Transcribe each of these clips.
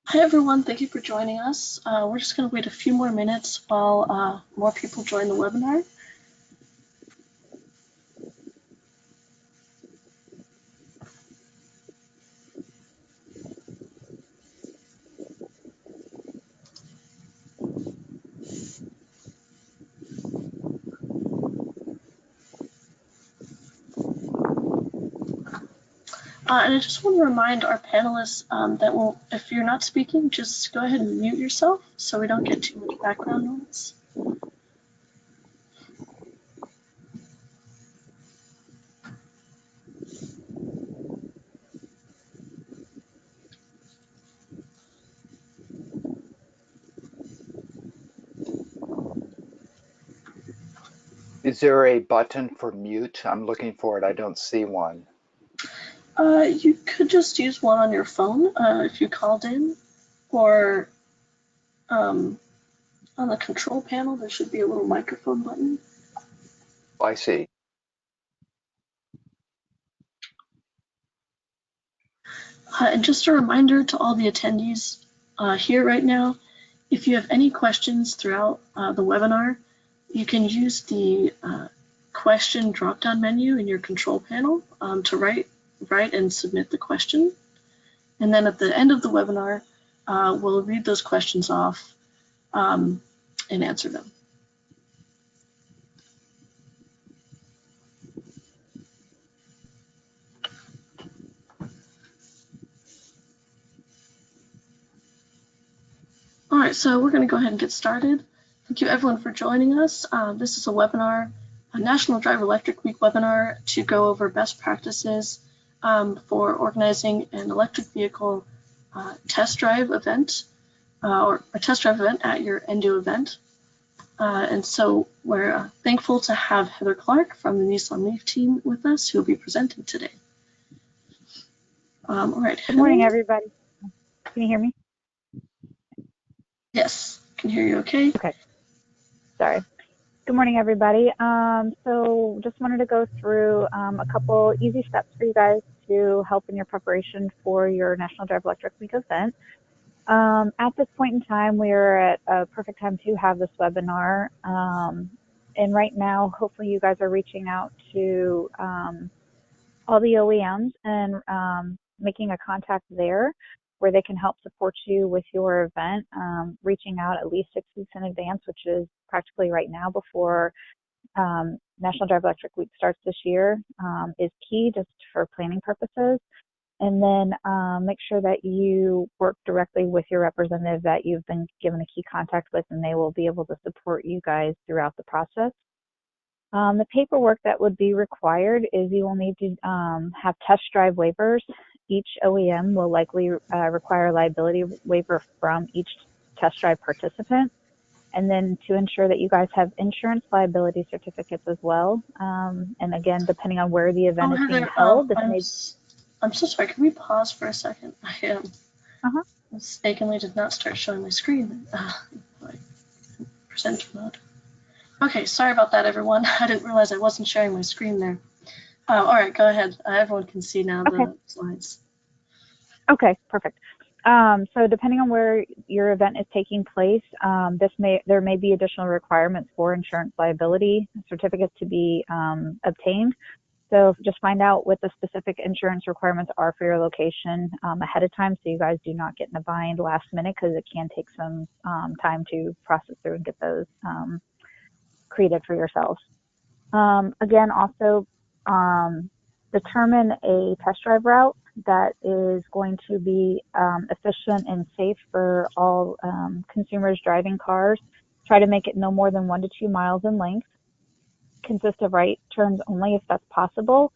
Hi everyone, thank you for joining us. We're just going to wait a few more minutes while more people join the webinar. And I just want to remind our panelists that if you're not speaking, just go ahead and mute yourself so we don't get too much background noise. Is there a button for mute? I'm looking for it. I don't see one. You could just use one on your phone if you called in, or on the control panel, there should be a little microphone button. I see. And just a reminder to all the attendees here right now, if you have any questions throughout the webinar, you can use the question drop-down menu in your control panel to write and submit the question. And then at the end of the webinar, we'll read those questions off and answer them. All right, so we're going to go ahead and get started. Thank you everyone for joining us. This is a webinar, a National Drive Electric Week webinar to go over best practices for organizing an electric vehicle test drive event or a test drive event at your ENDO event. And so we're thankful to have Heather Clark from the Nissan Leaf team with us, who will be presenting today. All right. Good morning, everybody. Can you hear me? Yes, can hear you okay. Okay. Sorry. Good morning, everybody. So just wanted to go through a couple easy steps for you guys to help in your preparation for your National Drive Electric Week event. At this point in time, we are at a perfect time to have this webinar. And right now, hopefully you guys are reaching out to all the OEMs and making a contact there where they can help support you with your event, reaching out at least 6 weeks in advance, which is practically right now before National Drive Electric Week starts this year, is key just for planning purposes. And then make sure that you work directly with your representative that you've been given a key contact with, and they will be able to support you guys throughout the process. The paperwork that would be required is you will need to have test drive waivers. Each OEM will likely require a liability waiver from each test drive participant. And then to ensure that you guys have insurance liability certificates as well. And again, depending on where the event is being held. I'm so sorry, can we pause for a second? I mistakenly did not start showing my screen. Presenter mode. Okay, sorry about that, everyone. I didn't realize I wasn't sharing my screen there. All right, go ahead. Everyone can see now the slides. Okay, perfect. So depending on where your event is taking place, there may be additional requirements for insurance liability certificates to be obtained. So just find out what the specific insurance requirements are for your location ahead of time, so you guys do not get in a bind last minute, because it can take some time to process through and get those created for yourselves. Again, also determine a test drive route that is going to be efficient and safe for all consumers driving cars. Try to make it no more than 1 to 2 miles in length. Consist of right turns only if that's possible.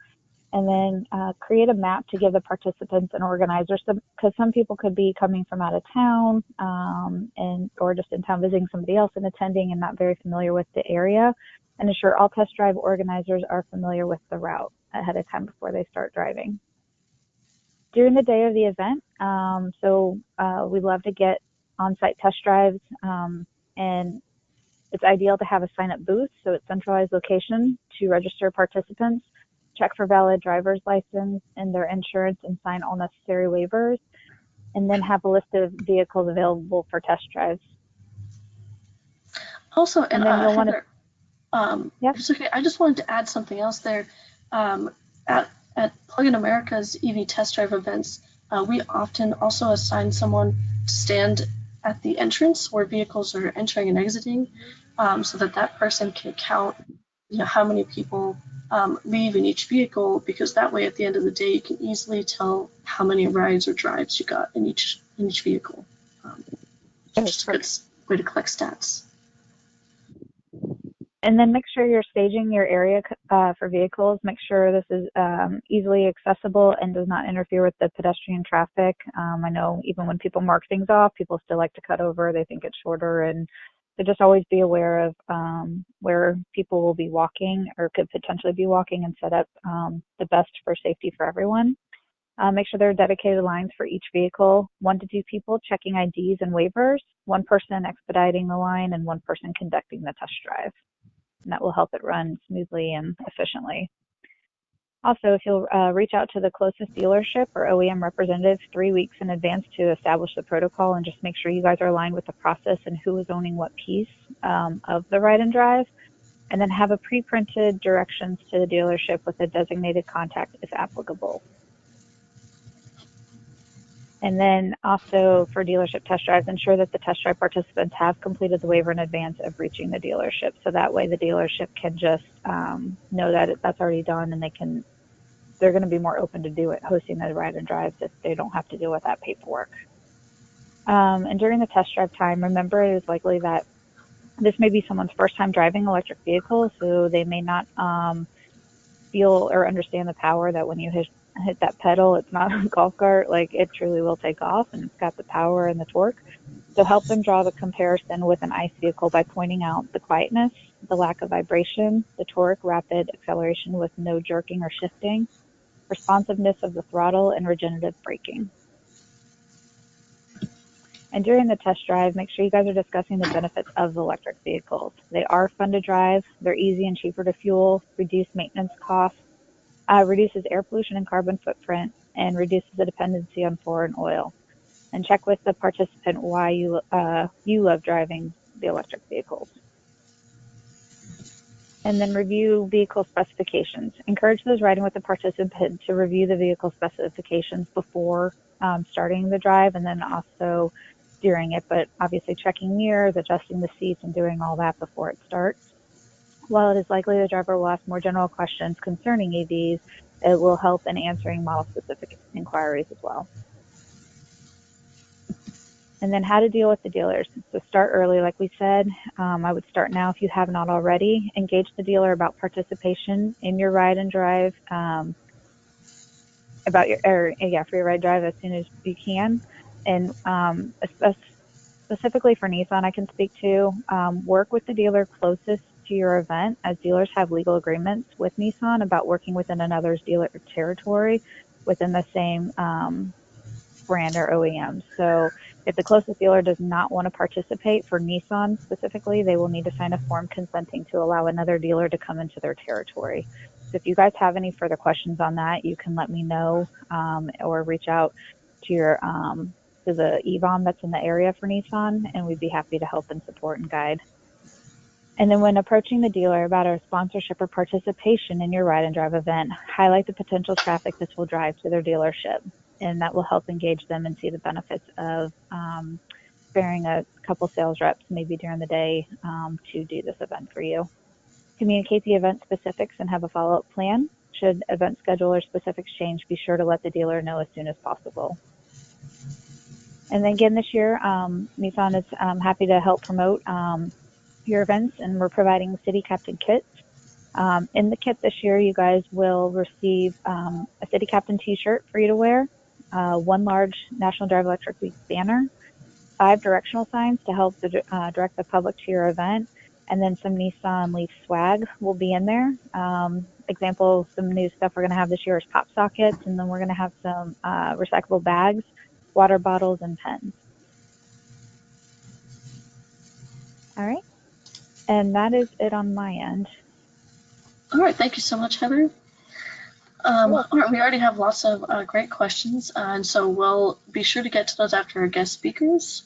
And then create a map to give the participants and organizers, because some people could be coming from out of town or just in town visiting somebody else and attending and not very familiar with the area. And ensure all test drive organizers are familiar with the route ahead of time before they start driving. During the day of the event, we love to get on-site test drives, and it's ideal to have a sign-up booth, so it's centralized location to register participants, check for valid driver's license and their insurance, and sign all necessary waivers. and then have a list of vehicles available for test drives. Also, and then you'll want to, Heather, yeah. if it's okay, I just wanted to add something else there. At Plug-in America's EV test drive events, we often also assign someone to stand at the entrance where vehicles are entering and exiting, so that person can count, how many people leave in each vehicle, because that way at the end of the day you can easily tell how many rides or drives you got in each vehicle. Just a good way to collect stats. And then make sure you're staging your area for vehicles. Make sure this is easily accessible and does not interfere with the pedestrian traffic. I know even when people mark things off, people still like to cut over. They think it's shorter. And so just always be aware of where people will be walking or could potentially be walking, and set up the best for safety for everyone. Make sure there are dedicated lines for each vehicle, 1 to 2 people checking IDs and waivers, 1 person expediting the line, and 1 person conducting the test drive. And that will help it run smoothly and efficiently. Also, if you'll reach out to the closest dealership or OEM representative 3 weeks in advance to establish the protocol, and just make sure you guys are aligned with the process and who is owning what piece of the ride and drive. And then have a pre-printed directions to the dealership with a designated contact if applicable. And then also for dealership test drives, ensure that the test drive participants have completed the waiver in advance of reaching the dealership. So that way the dealership can just know that that's already done, and they're going to be more open to do it, hosting the ride and drives, if they don't have to deal with that paperwork. And during the test drive time, remember it is likely that this may be someone's first time driving electric vehicles, so they may not feel or understand the power that when you hit that pedal, it's not a golf cart. Like, it truly will take off, and it's got the power and the torque. So help them draw the comparison with an ICE vehicle by pointing out the quietness, the lack of vibration, the torque, rapid acceleration with no jerking or shifting, responsiveness of the throttle, and regenerative braking. And during the test drive, make sure you guys are discussing the benefits of electric vehicles. They are fun to drive, they're easy and cheaper to fuel, reduce maintenance costs, reduces air pollution and carbon footprint, and reduces the dependency on foreign oil. And check with the participant why you love driving the electric vehicles. And then review vehicle specifications. Encourage those riding with the participant to review the vehicle specifications before starting the drive, and then also during it, but obviously checking mirrors, adjusting the seats, and doing all that before it starts. While it is likely the driver will ask more general questions concerning EVs, it will help in answering model-specific inquiries as well. And then how to deal with the dealers. So start early, like we said. I would start now if you have not already. Engage the dealer about participation in your ride and drive, for your ride drive as soon as you can. And specifically for Nissan, I can speak to, work with the dealer closest to your event, as dealers have legal agreements with Nissan about working within another's dealer territory within the same brand or OEM. So if the closest dealer does not want to participate for Nissan specifically, they will need to sign a form consenting to allow another dealer to come into their territory. So if you guys have any further questions on that, you can let me know, or reach out to your to the EVOM that's in the area for Nissan, and we'd be happy to help and support and guide. And then when approaching the dealer about a sponsorship or participation in your ride and drive event, highlight the potential traffic this will drive to their dealership, and that will help engage them and see the benefits of sparing a couple sales reps maybe during the day to do this event for you. Communicate the event specifics and have a follow-up plan. Should event schedule or specifics change, be sure to let the dealer know as soon as possible. And then again this year, Nissan is happy to help promote your events, and we're providing City Captain kits. In the kit this year, you guys will receive a City Captain t-shirt for you to wear, 1 large National Drive Electric Week banner, 5 directional signs to help direct the public to your event, and then some Nissan Leaf swag will be in there. Example, some new stuff we're going to have this year is pop sockets, and then we're going to have some recyclable bags, water bottles, and pens. All right. And that is it on my end. All right, thank you so much, Heather. All right, we already have lots of great questions, and so we'll be sure to get to those after our guest speakers.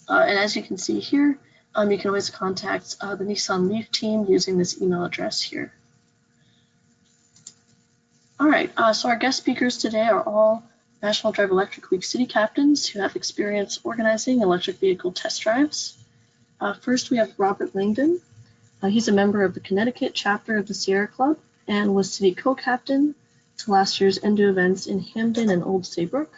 And as you can see here, you can always contact the Nissan Leaf team using this email address here. All right, so our guest speakers today are all National Drive Electric Week City Captains who have experience organizing electric vehicle test drives. First, we have Robert Langdon. He's a member of the Connecticut chapter of the Sierra Club and was city co-captain to last year's Endo events in Hamden and Old Saybrook.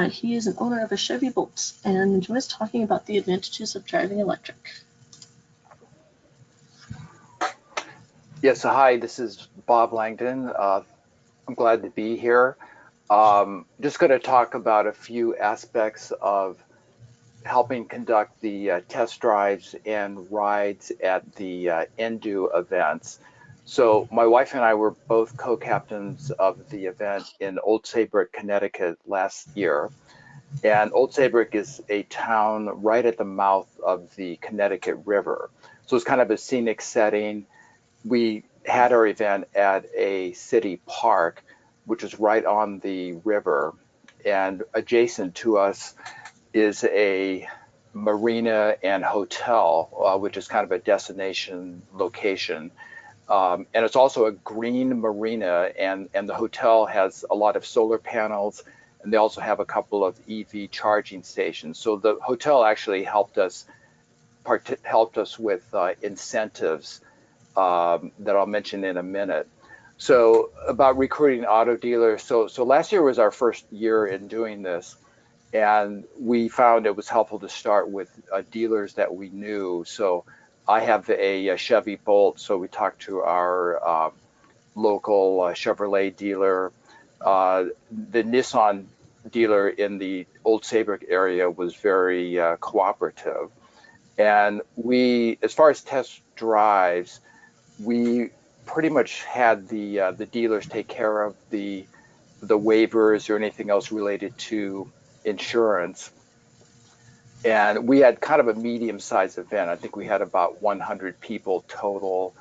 He is an owner of a Chevy Bolt and enjoys talking about the advantages of driving electric. Yes, hi, this is Bob Langdon. I'm glad to be here. Just going to talk about a few aspects of helping conduct the test drives and rides at the Endo events. So my wife and I were both co-captains of the event in Old Saybrook, Connecticut last year. And Old Saybrook is a town right at the mouth of the Connecticut River. So it's kind of a scenic setting. We had our event at a city park, which is right on the river. And adjacent to us is a marina and hotel, which is kind of a destination location. And it's also a green marina, and the hotel has a lot of solar panels, and they also have a couple of EV charging stations. So the hotel actually helped us with incentives that I'll mention in a minute. So about recruiting auto dealers. So last year was our first year in doing this, and we found it was helpful to start with dealers that we knew. So I have a Chevy Bolt, so we talked to our local Chevrolet dealer. The Nissan dealer in the Old Saybrook area was very cooperative. And as far as test drives, we pretty much had the dealers take care of the waivers or anything else related to insurance. And we had kind of a medium-sized event. I think we had about 100 people total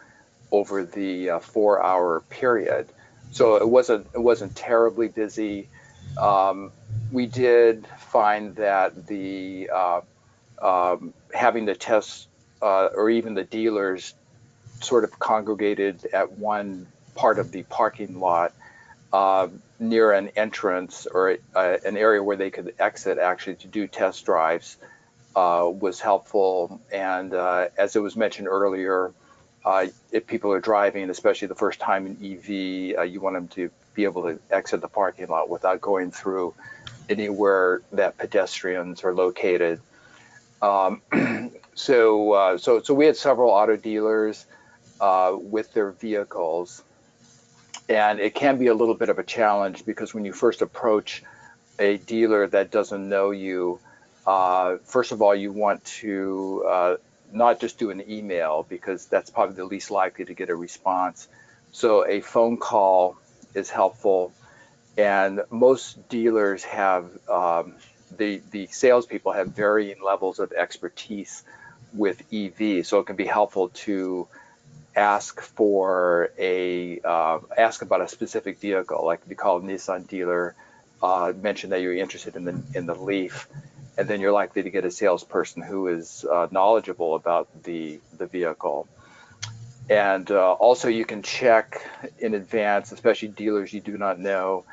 over the 4-hour period. So it wasn't terribly busy. We did find that the having the tests or even the dealers sort of congregated at one part of the parking lot near an entrance or an area where they could exit actually to do test drives was helpful. And as it was mentioned earlier, if people are driving, especially the first time in EV, you want them to be able to exit the parking lot without going through anywhere that pedestrians are located. So we had several auto dealers with their vehicles, and it can be a little bit of a challenge because when you first approach a dealer that doesn't know you, first of all, you want to not just do an email because that's probably the least likely to get a response. So a phone call is helpful, and most dealers have the salespeople have varying levels of expertise with EV, so it can be helpful to ask about a specific vehicle. Like if you call a Nissan dealer, mention that you're interested in the Leaf, and then you're likely to get a salesperson who is knowledgeable about the vehicle. And also you can check in advance, especially dealers you do not know,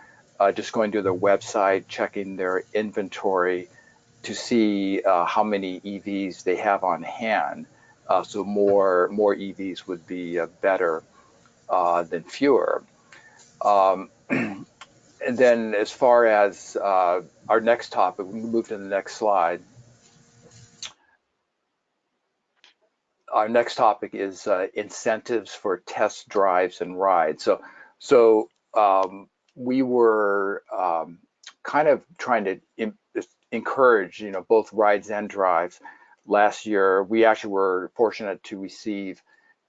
just going to their website, checking their inventory to see how many EVs they have on hand. So more EVs would be better than fewer. And then as far as our next topic, we move to the next slide. Our next topic is incentives for test drives and rides. So we were kind of trying to encourage, both rides and drives. Last year, we actually were fortunate to receive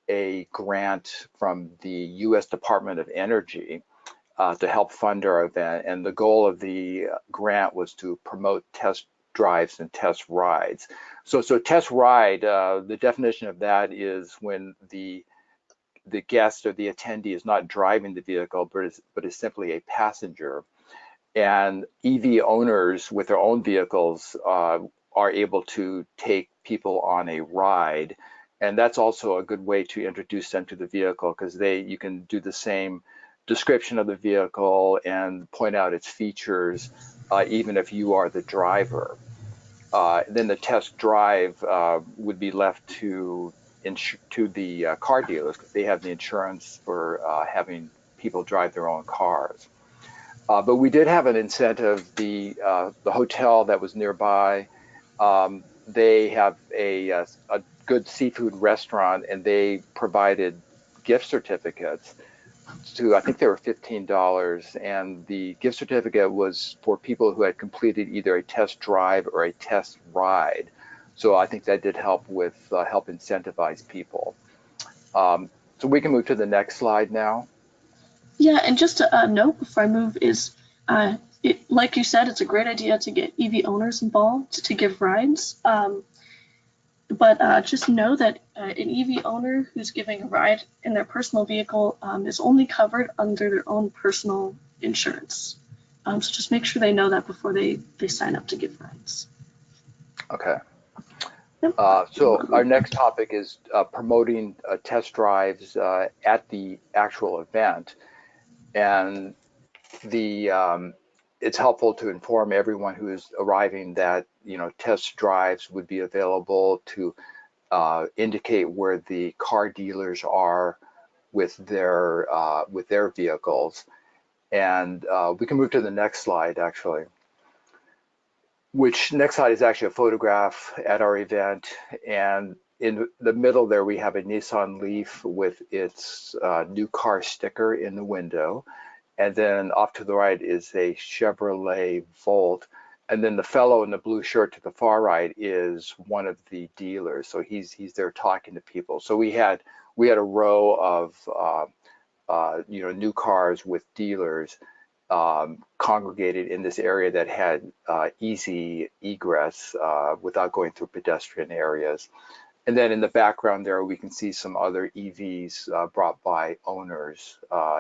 a grant from the U.S. Department of Energy to help fund our event. And the goal of the grant was to promote test drives and test rides. So test ride, the definition of that is when the the guest or the attendee is not driving the vehicle, but is simply a passenger. And EV owners with their own vehicles are able to take people on a ride. And that's also a good way to introduce them to the vehicle, because you can do the same description of the vehicle and point out its features, even if you are the driver. Then the test drive would be left to the car dealers, because they have the insurance for having people drive their own cars. But we did have an incentive. The hotel that was nearby, they have a good seafood restaurant, and they provided gift certificates to, I think they were $15, and the gift certificate was for people who had completed either a test drive or a test ride. So I think that did help with help incentivize people. So we can move to the next slide now. Yeah, and just a note before I move is, like you said, it's a great idea to get EV owners involved to give rides. But just know that an EV owner who's giving a ride in their personal vehicle is only covered under their own personal insurance. So just make sure they know that before they sign up to give rides. Okay. Yep. So our next topic is promoting test drives at the actual event. And it's helpful to inform everyone who is arriving that, test drives would be available, to indicate where the car dealers are with their vehicles. And we can move to the next slide, actually. Next slide is actually a photograph at our event. And in the middle there, we have a Nissan Leaf with its new car sticker in the window. And then off to the right is a Chevrolet Volt. And then the fellow in the blue shirt to the far right is one of the dealers. So he's there talking to people. So we had a row of new cars with dealers congregated in this area that had easy egress without going through pedestrian areas. And then in the background there, we can see some other EVs brought by owners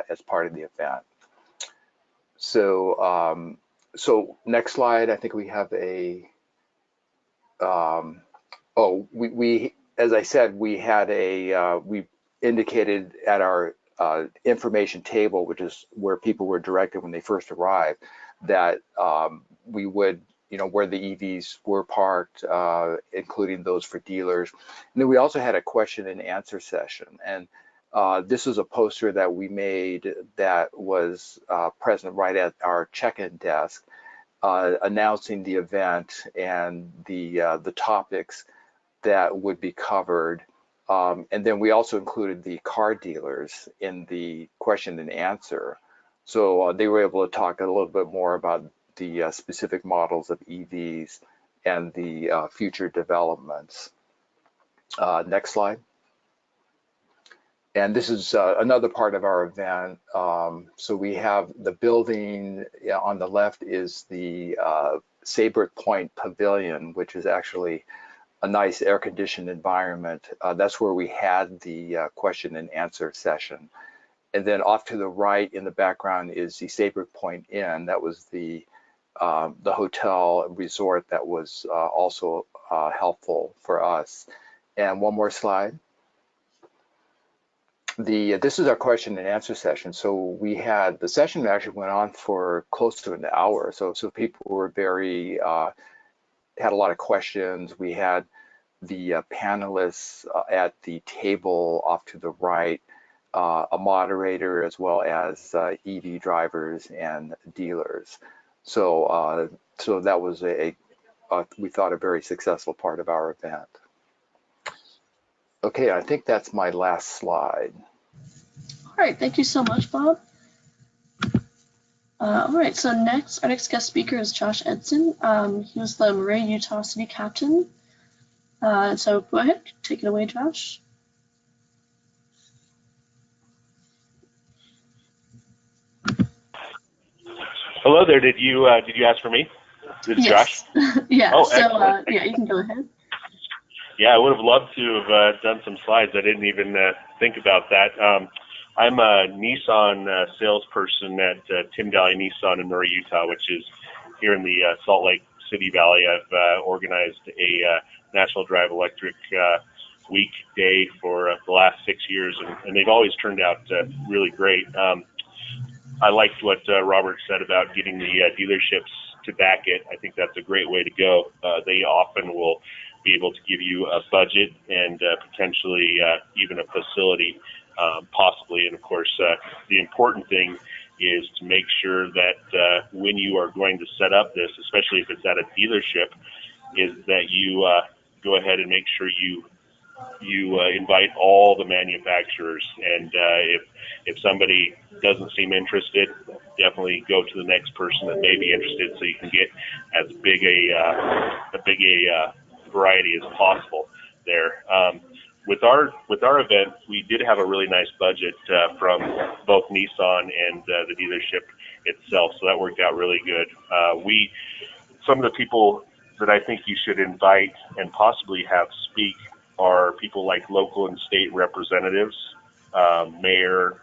as part of the event. So, next slide. I think we have a. As I said, we had we indicated at our information table, which is where people were directed when they first arrived, that we would, where the EVs were parked, including those for dealers. And then we also had a question and answer session. And this is a poster that we made that was present right at our check-in desk, announcing the event and the topics that would be covered. And then we also included the car dealers in the question and answer. So they were able to talk a little bit more about the specific models of EVs and the future developments. Next slide. And this is another part of our event. So we have the building on the left is the Saybrook Point Pavilion, which is actually a nice air-conditioned environment. That's where we had the question and answer session. And then off to the right in the background is the Saybrook Point Inn. That was the hotel resort that was also helpful for us. And one more slide. This is our question and answer session. So we had, the session actually went on for close to an hour. So people were had a lot of questions. We had the panelists at the table off to the right, a moderator, as well as EV drivers and dealers. So that was we thought, a very successful part of our event. Okay, I think that's my last slide. All right, thank you so much, Bob. All right, so our next guest speaker is Josh Edson. He was the Marais, Utah City Captain. So go ahead, take it away, Josh. Hello there. Did you ask for me? This is Yes. Josh. Yeah. Oh, so excellent. yeah, you can go ahead. Yeah, I would have loved to have done some slides. I didn't even think about that. I'm a Nissan salesperson at Tim Valley Nissan in Murray, Utah, which is here in the Salt Lake City Valley. I've organized a National Drive Electric weekday for the last 6 years, and they've always turned out really great. I liked what Robert said about getting the dealerships to back it. I think that's a great way to go. They often will be able to give you a budget and potentially even a facility, possibly. And of course, the important thing is to make sure that when you are going to set up this, especially if it's at a dealership, is that you go ahead and make sure you invite all the manufacturers. And if somebody doesn't seem interested, definitely go to the next person that may be interested, so you can get as big a variety as possible there. With our event, we did have a really nice budget from both Nissan and the dealership itself, so that worked out really good. Some of the people that I think you should invite and possibly have speak are people like local and state representatives, mayor,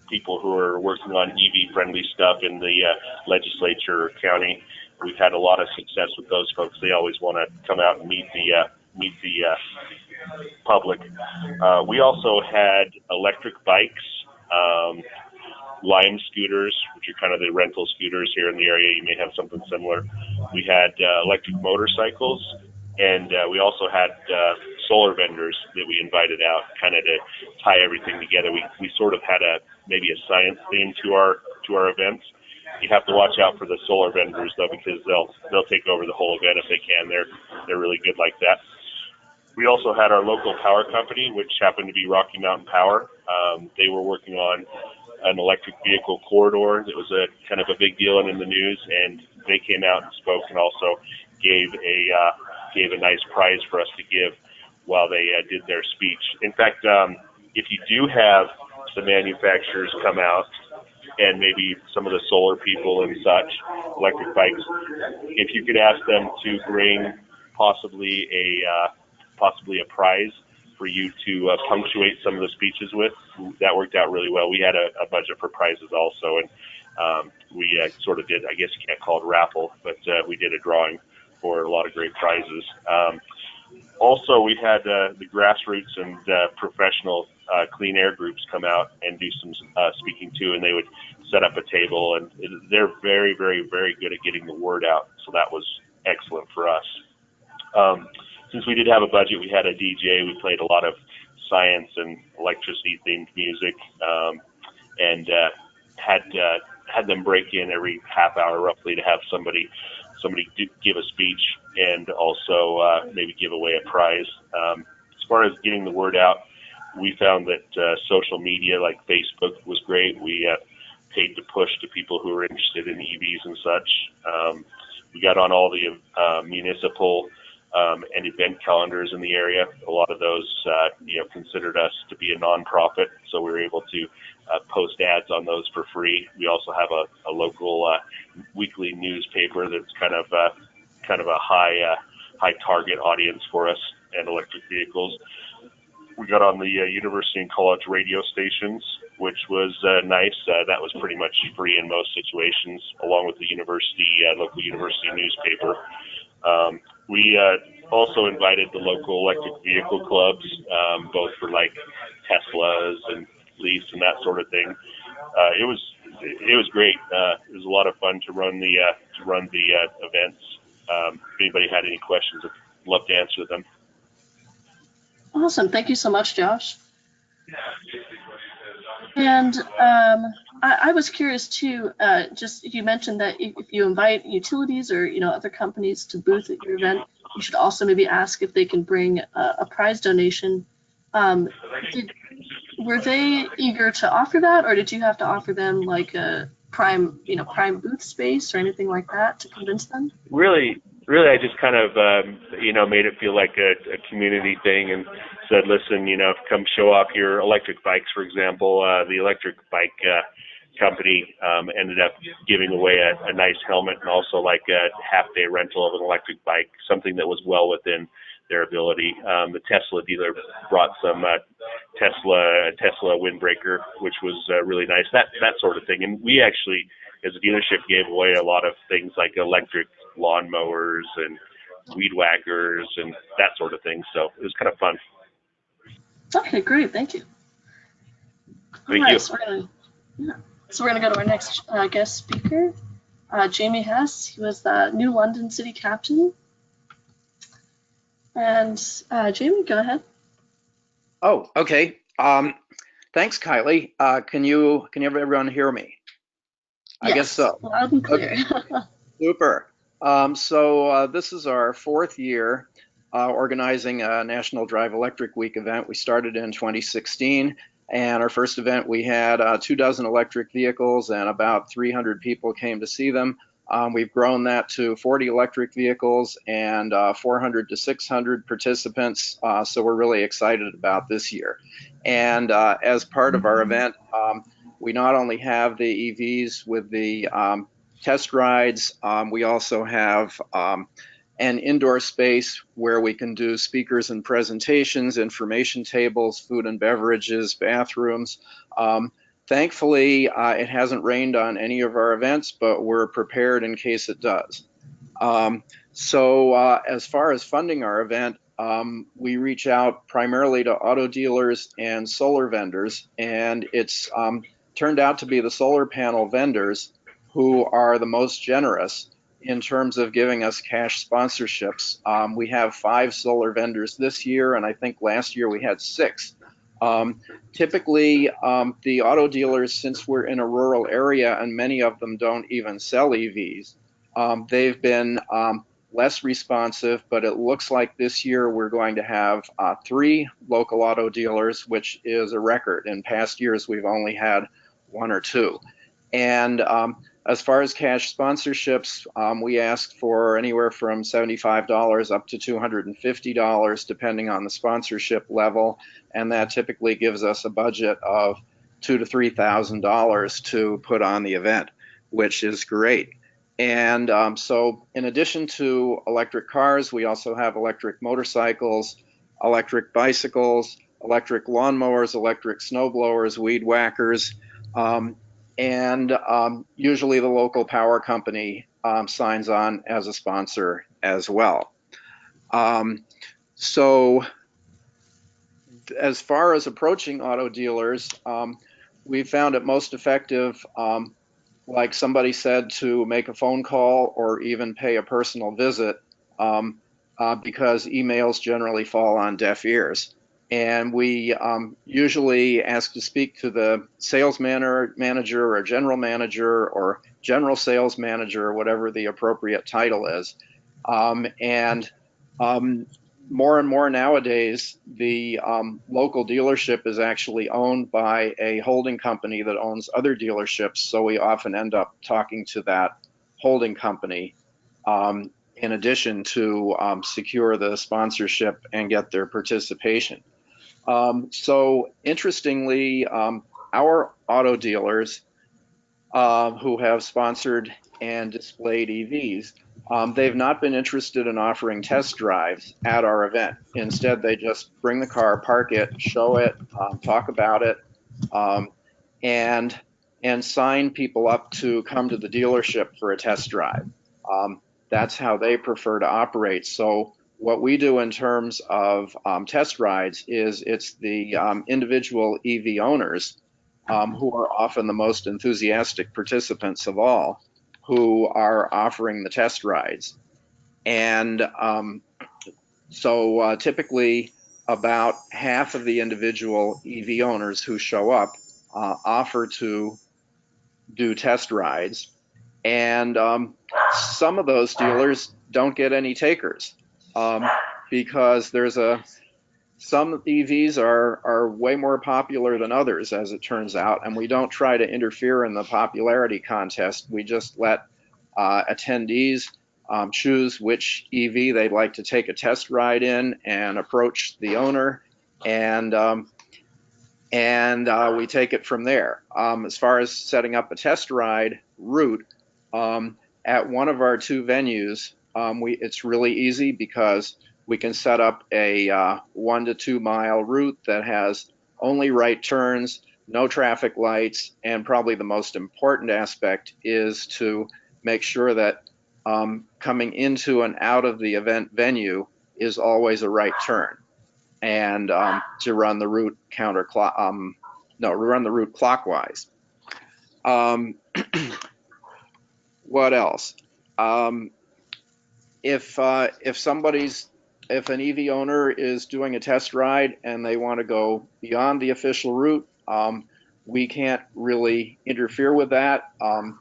people who are working on EV-friendly stuff in the legislature or county. We've had a lot of success with those folks. They always want to come out and meet the public. We also had electric bikes, Lime scooters, which are kind of the rental scooters here in the area. You may have something similar. We had electric motorcycles, and we also had solar vendors that we invited out, kind of to tie everything together. We sort of had maybe a science theme to our events. You have to watch out for the solar vendors though, because they'll take over the whole event if they can. They're really good like that. We also had our local power company, which happened to be Rocky Mountain Power. They were working on an electric vehicle corridor that was a kind of a big deal and in the news, and they came out and spoke and also gave a nice prize for us to give while they did their speech. In fact, if you do have the manufacturers come out and maybe some of the solar people and such, electric bikes, if you could ask them to bring possibly a prize for you to punctuate some of the speeches with, that worked out really well. We had a budget for prizes also, and we sort of did, I guess you can't call it raffle, but we did a drawing for a lot of great prizes. Also, we had the grassroots and professional clean air groups come out and do some speaking too, and they would set up a table, and they're very, very, very good at getting the word out, so that was excellent for us. Since we did have a budget, we had a DJ. We played a lot of science and electricity-themed music, and had them break in every half hour roughly to have somebody give a speech and also maybe give away a prize. As far as getting the word out, we found that social media like Facebook was great. We paid to push to people who were interested in EVs and such. We got on all the municipal and event calendars in the area. A lot of those, considered us to be a nonprofit, so we were able to post ads on those for free. We also have a local weekly newspaper that's kind of a high target audience for us and electric vehicles. We got on the university and college radio stations, which was nice. That was pretty much free in most situations, along with the local university newspaper. We also invited the local electric vehicle clubs, both for like Teslas and Leafs and that sort of thing. It was great. It was a lot of fun to run the events. If anybody had any questions, I'd love to answer them. Awesome. Thank you so much, Josh. And I was curious too, just you mentioned that if you invite utilities or other companies to booth at your event, you should also maybe ask if they can bring a prize donation. Were they eager to offer that, or did you have to offer them like a prime booth space or anything like that to convince them? Really, I just kind of, made it feel like a community thing and said, listen, come show off your electric bikes, for example. The electric bike company ended up giving away a nice helmet and also like a half-day rental of an electric bike, something that was well within their ability. The Tesla dealer brought some Tesla windbreaker, which was really nice. That sort of thing. And we actually, as a dealership, gave away a lot of things like electric lawnmowers and weed whackers and that sort of thing. So it was kind of fun. Okay, great. Thank you. Thank you. So we're gonna go to our next guest speaker, Jamie Hess. He was the new London City Captain. And Jamie, go ahead. Oh, okay. Thanks, Kylie. Can everyone hear me? I guess so. Loud and clear. Okay. Super. So this is our 4th year organizing a National Drive Electric Week event. We started in 2016, and our first event we had 24 electric vehicles and about 300 people came to see them. We've grown that to 40 electric vehicles and 400 to 600 participants, so we're really excited about this year. And as part of our event, we not only have the EVs with the test rides, we also have an indoor space where we can do speakers and presentations, information tables, food and beverages, bathrooms. Thankfully, it hasn't rained on any of our events, but we're prepared in case it does. So as far as funding our event, we reach out primarily to auto dealers and solar vendors, and it's turned out to be the solar panel vendors who are the most generous in terms of giving us cash sponsorships. We have 5 solar vendors this year, and I think last year we had 6. Typically, the auto dealers, since we're in a rural area and many of them don't even sell EVs, they've been less responsive, but it looks like this year we're going to have 3 local auto dealers, which is a record. In past years, we've only had 1 or 2. And as far as cash sponsorships, we ask for anywhere from $75 up to $250, depending on the sponsorship level, and that typically gives us a budget of $2,000 to $3,000 to put on the event, which is great. And so in addition to electric cars, we also have electric motorcycles, electric bicycles, electric lawnmowers, electric snowblowers, weed whackers, and usually the local power company signs on as a sponsor as well. So as far as approaching auto dealers, we found it most effective, like somebody said, to make a phone call or even pay a personal visit, because emails generally fall on deaf ears. And we usually ask to speak to the sales manager or general manager or general sales manager, or whatever the appropriate title is. And more and more nowadays, the local dealership is actually owned by a holding company that owns other dealerships. So we often end up talking to that holding company in addition to secure the sponsorship and get their participation. So interestingly, our auto dealers who have sponsored and displayed EVs, they've not been interested in offering test drives at our event. Instead, they just bring the car, park it, show it, talk about it, and sign people up to come to the dealership for a test drive. That's how they prefer to operate. So what we do in terms of test rides is it's the individual EV owners who are often the most enthusiastic participants of all, who are offering the test rides. And so typically about half of the individual EV owners who show up offer to do test rides. And some of those dealers don't get any takers because some EVs are way more popular than others, as it turns out, and we don't try to interfere in the popularity contest. We just let attendees choose which EV they'd like to take a test ride in and approach the owner, and we take it from there. As far as setting up a test ride route, at one of our 2 venues, it's really easy because we can set up a 1 to 2 mile route that has only right turns, no traffic lights, and probably the most important aspect is to make sure that coming into and out of the event venue is always a right turn, and to run the route run the route clockwise. What else? If an EV owner is doing a test ride and they want to go beyond the official route, we can't really interfere with that.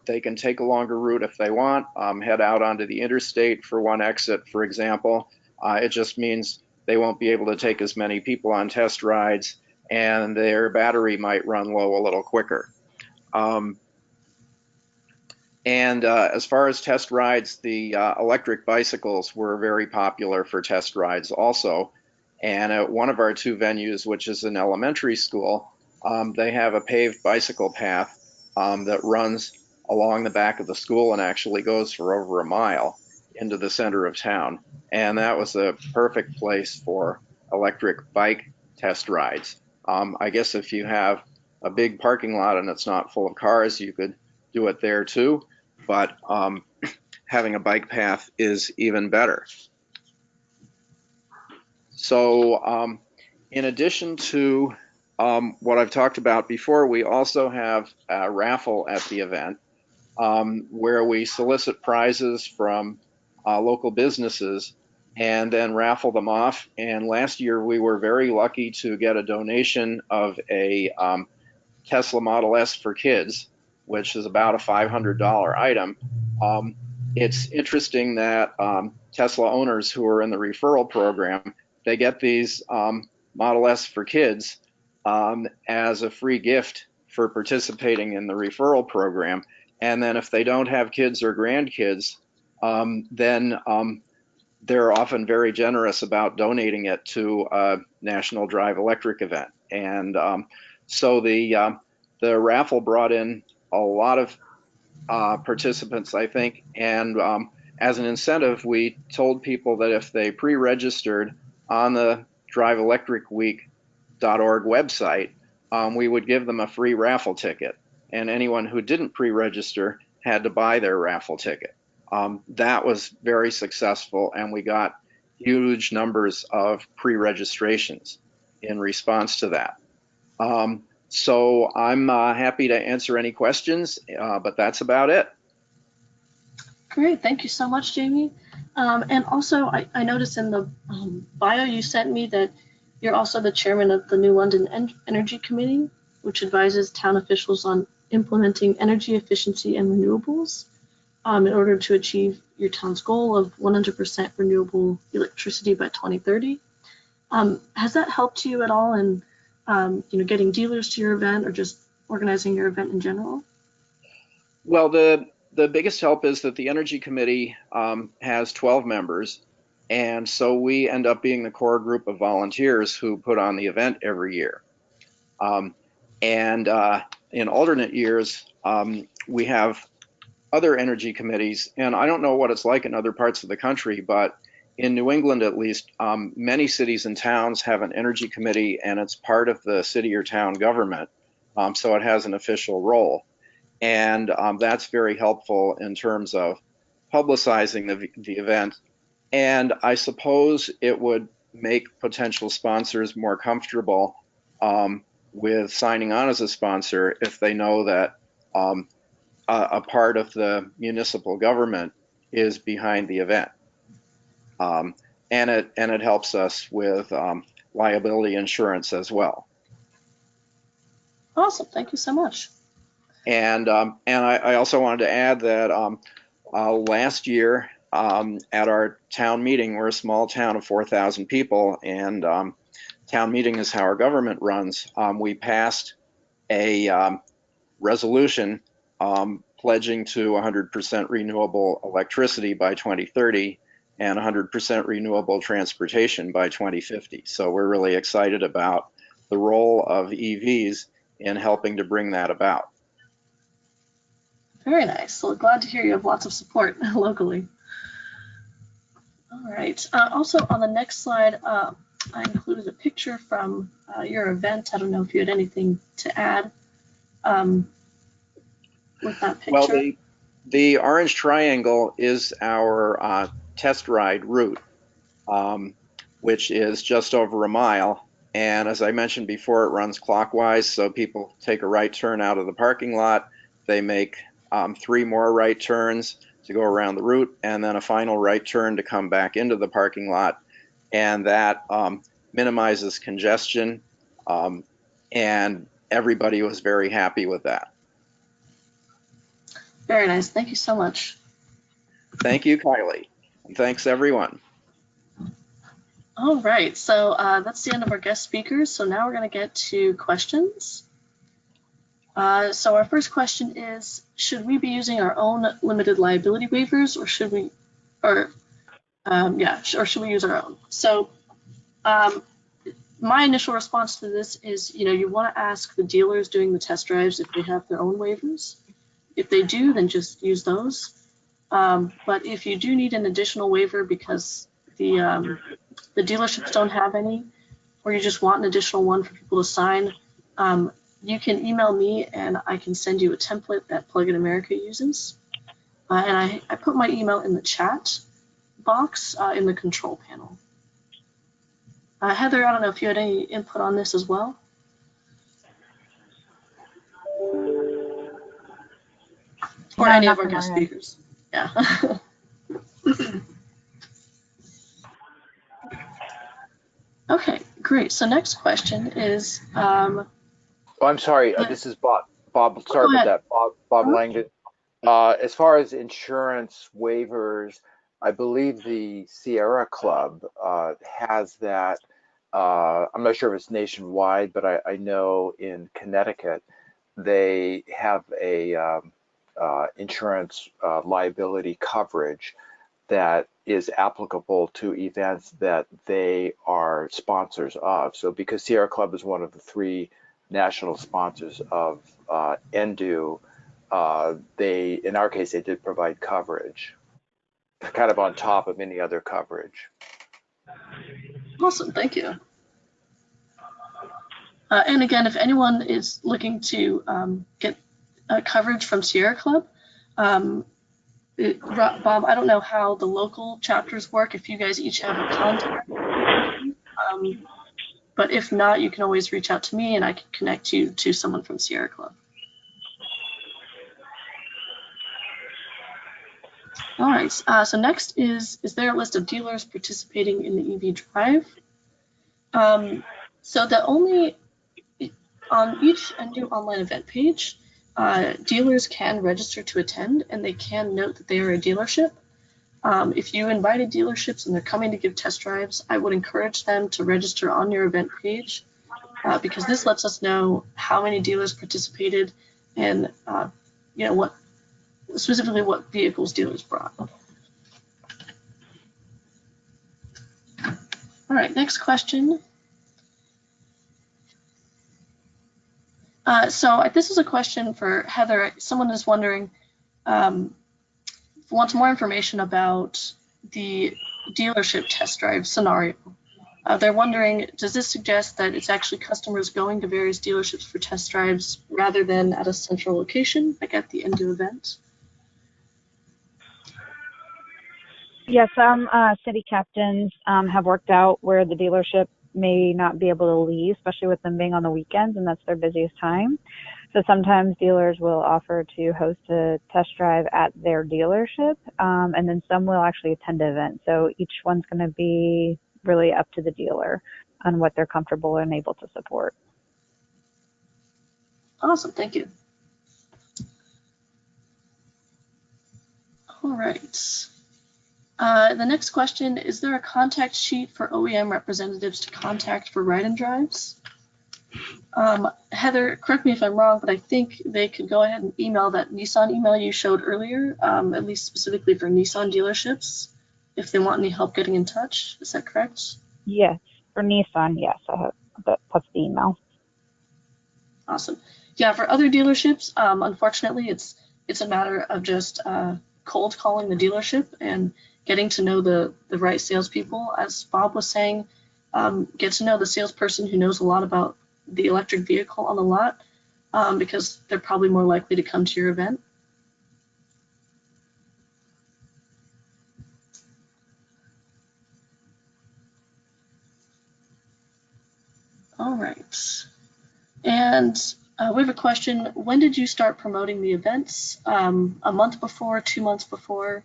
They can take a longer route if they want, head out onto the interstate for one exit, for example. It just means they won't be able to take as many people on test rides, and their battery might run low a little quicker. As far as test rides, the electric bicycles were very popular for test rides also. And at one of our 2 venues, which is an elementary school, they have a paved bicycle path that runs along the back of the school and actually goes for over a mile into the center of town. And that was a perfect place for electric bike test rides. I guess if you have a big parking lot and it's not full of cars, you could do it there too. But having a bike path is even better. So in addition to what I've talked about before, we also have a raffle at the event where we solicit prizes from local businesses and then raffle them off. And last year we were very lucky to get a donation of a Tesla Model S for kids, which is about a $500 item. It's interesting that Tesla owners who are in the referral program, they get these Model S for kids as a free gift for participating in the referral program. And then if they don't have kids or grandkids, then they're often very generous about donating it to a National Drive Electric event. And so the raffle brought in a lot of participants, I think, and as an incentive, we told people that if they pre-registered on the driveelectricweek.org website, we would give them a free raffle ticket, and anyone who didn't pre-register had to buy their raffle ticket. That was very successful, and we got huge numbers of pre-registrations in response to that. So I'm happy to answer any questions, but that's about it. Great, thank you so much, Jamie. And also, I noticed in the bio you sent me that you're also the chairman of the New London Energy Committee, which advises town officials on implementing energy efficiency and renewables in order to achieve your town's goal of 100% renewable electricity by 2030. Has that helped you at all in getting dealers to your event or just organizing your event in general? Well, the biggest help is that the Energy Committee has 12 members, and so we end up being the core group of volunteers who put on the event every year. In alternate years, we have other energy committees, and I don't know what it's like in other parts of the country, but in New England, at least, many cities and towns have an energy committee, and it's part of the city or town government, so it has an official role. And that's very helpful in terms of publicizing the event. And I suppose it would make potential sponsors more comfortable with signing on as a sponsor if they know that a part of the municipal government is behind the event. And it helps us with liability insurance as well. Awesome, thank you so much. And I also wanted to add that last year at our town meeting, we're a small town of 4,000 people, and town meeting is how our government runs. We passed a resolution pledging to 100% renewable electricity by 2030 and 100% renewable transportation by 2050. So we're really excited about the role of EVs in helping to bring that about. Very nice. So glad to hear you have lots of support locally. All right. Also on the next slide, I included a picture from your event. I don't know if you had anything to add with that picture. Well, the orange triangle is our test ride route, which is just over a mile. And as I mentioned before, it runs clockwise, so people take a right turn out of the parking lot. They make 3 more right turns to go around the route, and then a final right turn to come back into the parking lot. And that minimizes congestion, and everybody was very happy with that. Very nice. Thank you so much. Thank you, Kylie. And thanks, everyone. All right, so that's the end of our guest speakers. So now we're going to get to questions. So our first question is, should we be using our own limited liability waivers, or should we, or should we use our own? So my initial response to this is, you want to ask the dealers doing the test drives if they have their own waivers. If they do, then just use those. But if you do need an additional waiver because the dealerships don't have any, or you just want an additional one for people to sign, you can email me and I can send you a template that Plug-in America uses. And I put my email in the chat box in the control panel. Heather, I don't know if you had any input on this as well. Or any of our guest speakers. Yeah. Okay, great. So next question is. Oh, I'm sorry. This is Bob. Sorry about that. Bob Langdon. As far as insurance waivers, I believe the Sierra Club has that. I'm not sure if it's nationwide, but I know in Connecticut they have a insurance liability coverage that is applicable to events that they are sponsors of. So because Sierra Club is one of the 3 national sponsors of NDU, in our case, they did provide coverage, kind of on top of any other coverage. Awesome, thank you. And again, if anyone is looking to get coverage from Sierra Club, Bob, I don't know how the local chapters work, if you guys each have a contact, but if not, you can always reach out to me and I can connect you to someone from Sierra Club. All right, so next is there a list of dealers participating in the EV Drive? So on each NDU online event page, dealers can register to attend and they can note that they are a dealership. If you invited dealerships and they're coming to give test drives, I would encourage them to register on your event page because this lets us know how many dealers participated and what vehicles dealers brought. All right, next question. So this is a question for Heather. Someone is wondering, wants more information about the dealership test drive scenario. They're wondering, does this suggest that it's actually customers going to various dealerships for test drives rather than at a central location, like at the NDU event? Yeah, some city captains have worked out where the dealership may not be able to leave, especially with them being on the weekends, and that's their busiest time. So sometimes dealers will offer to host a test drive at their dealership, and then some will actually attend the event. So each one's going to be really up to the dealer on what they're comfortable and able to support. Awesome, thank you. All right. The next question, is there a contact sheet for OEM representatives to contact for ride-in drives? Heather, correct me if I'm wrong, but I think they could go ahead and email that Nissan email you showed earlier, at least specifically for Nissan dealerships, if they want any help getting in touch. Is that correct? Yes, for Nissan, yes, that's the email. Awesome. Yeah, for other dealerships, unfortunately, it's a matter of just cold calling the dealership and getting to know the right salespeople. As Bob was saying, get to know the salesperson who knows a lot about the electric vehicle on the lot, because they're probably more likely to come to your event. All right. And we have a question. When did you start promoting the events? A month before, 2 months before?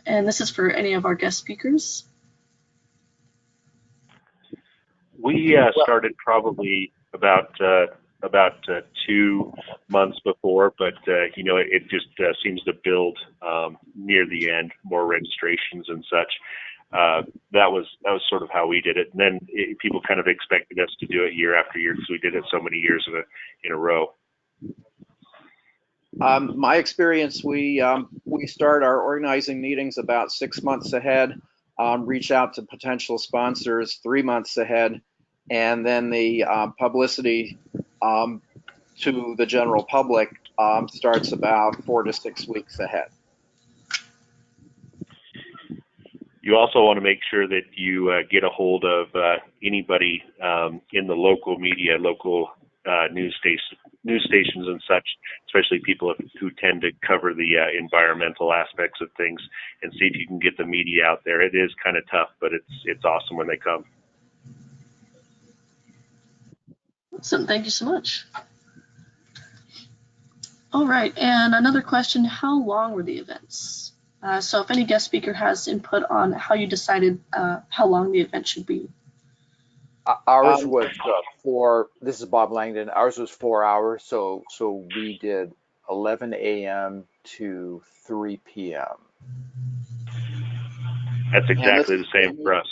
And this is for any of our guest speakers. We started probably about 2 months before, but you know, it just seems to build near the end, more registrations and such. That was sort of how we did it, and then people kind of expected us to do it year after year because we did it so many years in a row. My experience, we start our organizing meetings about 6 months ahead, reach out to potential sponsors 3 months ahead, and then the publicity to the general public starts about 4 to 6 weeks ahead. You also want to make sure that you get a hold of anybody in the local media, local news stations and such, especially people who tend to cover the environmental aspects of things, and see if you can get the media out there. It is kind of tough, but it's awesome when they come. Awesome, thank you so much. All right, and another question, how long were the events? So if any guest speaker has input on how you decided how long the event should be. Ours was this is Bob Langdon, ours was 4 hours, so we did 11 a.m. to 3 p.m. That's exactly the same for us.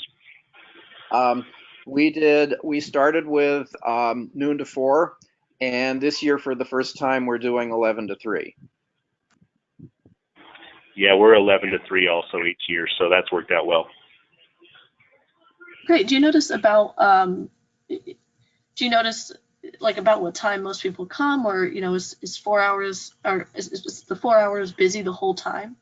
We started with noon to 4, and this year for the first time we're doing 11 to 3. Yeah, we're 11 to 3 also each year, so that's worked out well. Great. Do you notice about about what time most people come, or is 4 hours, or is the 4 hours busy the whole time?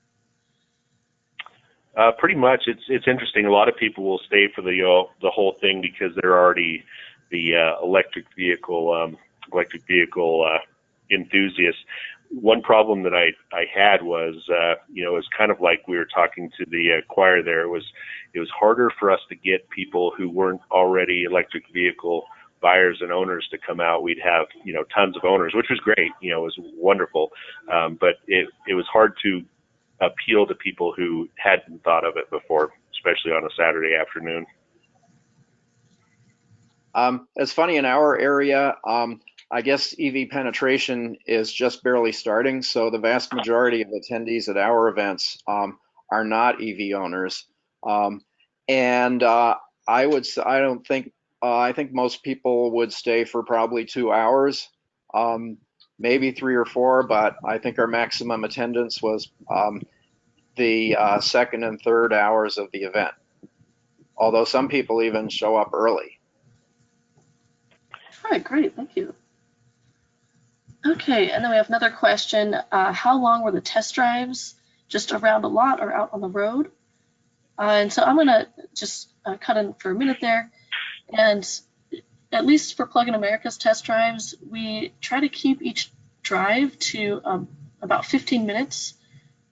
Pretty much. It's interesting. A lot of people will stay for the whole thing because they're already the electric vehicle enthusiasts. One problem that I had was, it was kind of like we were talking to the choir there. It was harder for us to get people who weren't already electric vehicle buyers and owners to come out. We'd have, tons of owners, which was great. It was wonderful. But it was hard to appeal to people who hadn't thought of it before, especially on a Saturday afternoon. It's funny, in our area, I guess EV penetration is just barely starting, so the vast majority of attendees at our events are not EV owners. I think most people would stay for probably 2 hours, maybe 3 or 4, but I think our maximum attendance was the second and third hours of the event, although some people even show up early. All right, great, thank you. Okay, and then we have another question. How long were the test drives? Just around a lot or out on the road? And so I'm gonna just cut in for a minute there. And at least for Plug-in America's test drives, we try to keep each drive to about 15 minutes.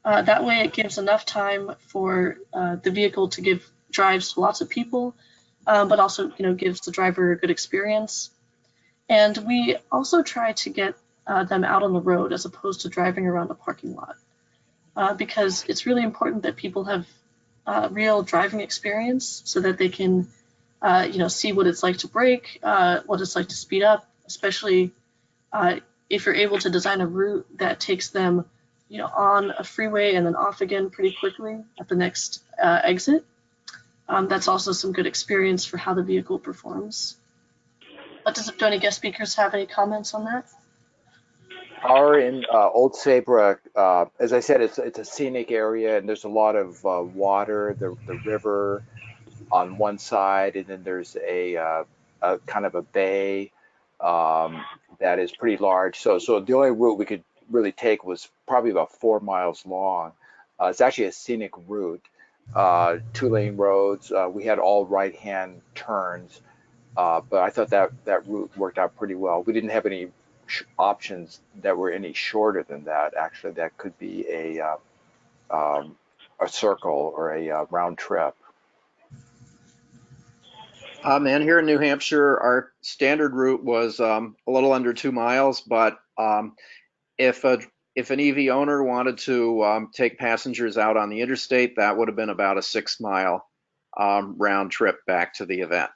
That way it gives enough time for the vehicle to give drives to lots of people, but also gives the driver a good experience. And we also try to get them out on the road as opposed to driving around a parking lot, because it's really important that people have real driving experience so that they can see what it's like to brake, what it's like to speed up, especially if you're able to design a route that takes them on a freeway and then off again pretty quickly at the next exit. That's also some good experience for how the vehicle performs. But do any guest speakers have any comments on that? Our in Old Saybrook, as I said, it's a scenic area, and there's a lot of water, the river on one side, and then there's a kind of a bay that is pretty large. So the only route really take was probably about 4 miles long. It's actually a scenic route, 2-lane roads. We had all right-hand turns, but I thought that route worked out pretty well. We didn't have any options that were any shorter than that. Actually, that could be a circle or a round trip. And here in New Hampshire, our standard route was a little under 2 miles, but if an EV owner wanted to take passengers out on the interstate, that would have been about a 6-mile round trip back to the event.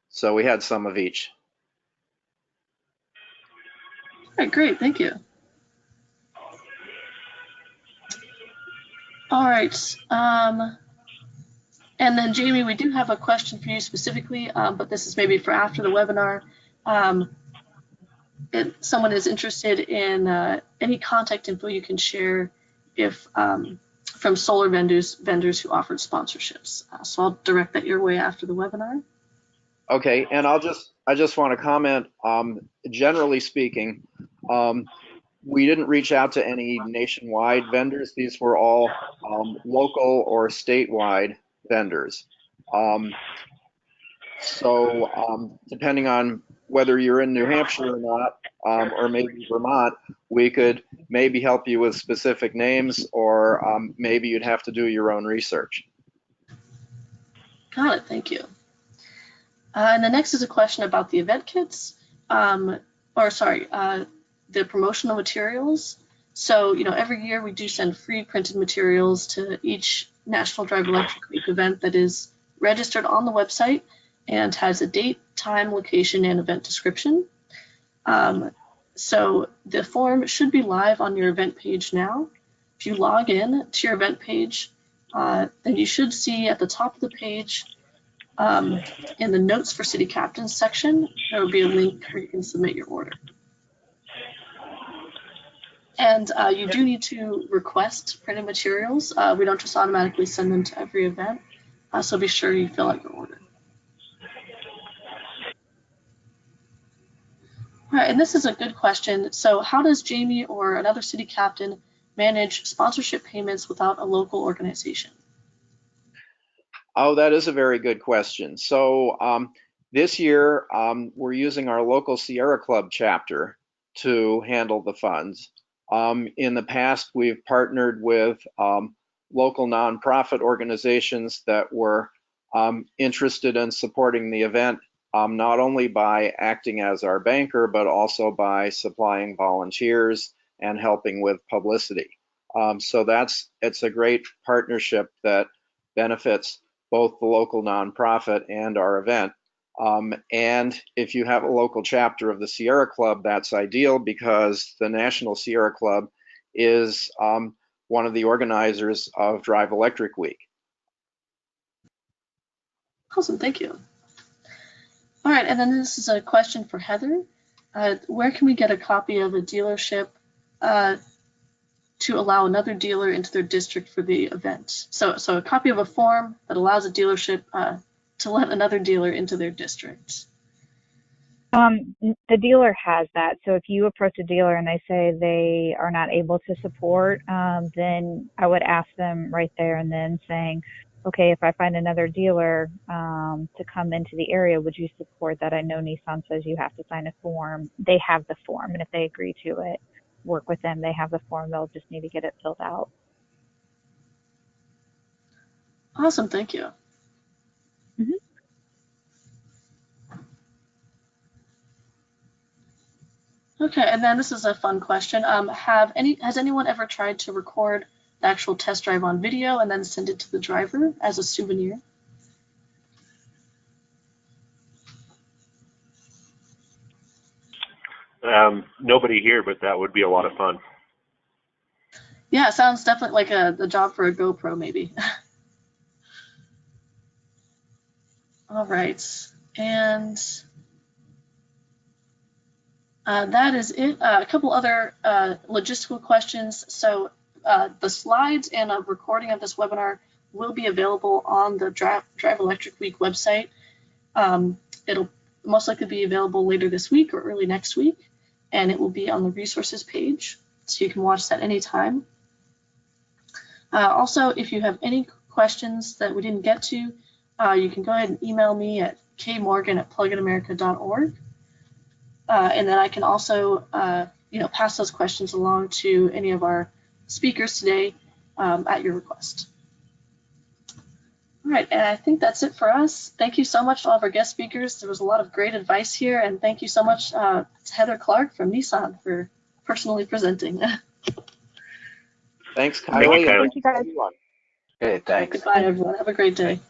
So we had some of each. All right, great, thank you. All right, and then Jamie, we do have a question for you specifically, but this is maybe for after the webinar. If someone is interested in any contact info you can share if from solar vendors who offered sponsorships. So I'll direct that your way after the webinar. Okay, and I just want to comment, generally speaking, we didn't reach out to any nationwide vendors. These were all local or statewide vendors. So depending on whether you're in New Hampshire or not, or maybe Vermont, we could maybe help you with specific names, or maybe you'd have to do your own research. Got it, thank you. And the next is a question about the event kits, the promotional materials. So, every year we do send free printed materials to each National Drive Electric Week event that is registered on the website and has a date, time, location, and event description. So the form should be live on your event page now. If you log in to your event page, then you should see at the top of the page, in the notes for city captains section, there will be a link where you can submit your order. And you do need to request printed materials. We don't just automatically send them to every event, so be sure you fill out your order. All right, and this is a good question. So how does Jamie or another city captain manage sponsorship payments without a local organization? Oh, that is a very good question. So this year, we're using our local Sierra Club chapter to handle the funds. In the past, we've partnered with local nonprofit organizations that were interested in supporting the event, not only by acting as our banker, but also by supplying volunteers and helping with publicity. So it's a great partnership that benefits both the local nonprofit and our event. And if you have a local chapter of the Sierra Club, that's ideal, because the National Sierra Club is one of the organizers of Drive Electric Week. Awesome, thank you. All right, and then this is a question for Heather. Where can we get a copy of a dealership to allow another dealer into their district for the event? So a copy of a form that allows a dealership to let another dealer into their district. The dealer has that. So if you approach a dealer and they say they are not able to support, then I would ask them right there and then saying, okay, if I find another dealer to come into the area, would you support that? I know Nissan says you have to sign a form. They have the form, and if they agree to it, work with them. They have the form. They'll just need to get it filled out. Awesome, thank you. Mm-hmm. Okay, and then this is a fun question. Has anyone ever tried to record the actual test drive on video and then send it to the driver as a souvenir? Nobody here, but that would be a lot of fun. Yeah, it sounds definitely like the job for a GoPro, maybe. All right, and that is it. A couple other logistical questions. So the slides and a recording of this webinar will be available on the Drive Electric Week website. It'll most likely be available later this week or early next week. and it will be on the resources page, so you can watch that anytime. Also, if you have any questions that we didn't get to, you can go ahead and email me at kmorgan@pluginamerica.org, and then I can also pass those questions along to any of our speakers today at your request. All right, and I think that's it for us. Thank you so much to all of our guest speakers. There was a lot of great advice here, and thank you so much to Heather Clark from Nissan for personally presenting. Thanks, Thank you, Kylie. Kylie. Thank you, guys. Okay, thanks. Goodbye, everyone. Have a great day.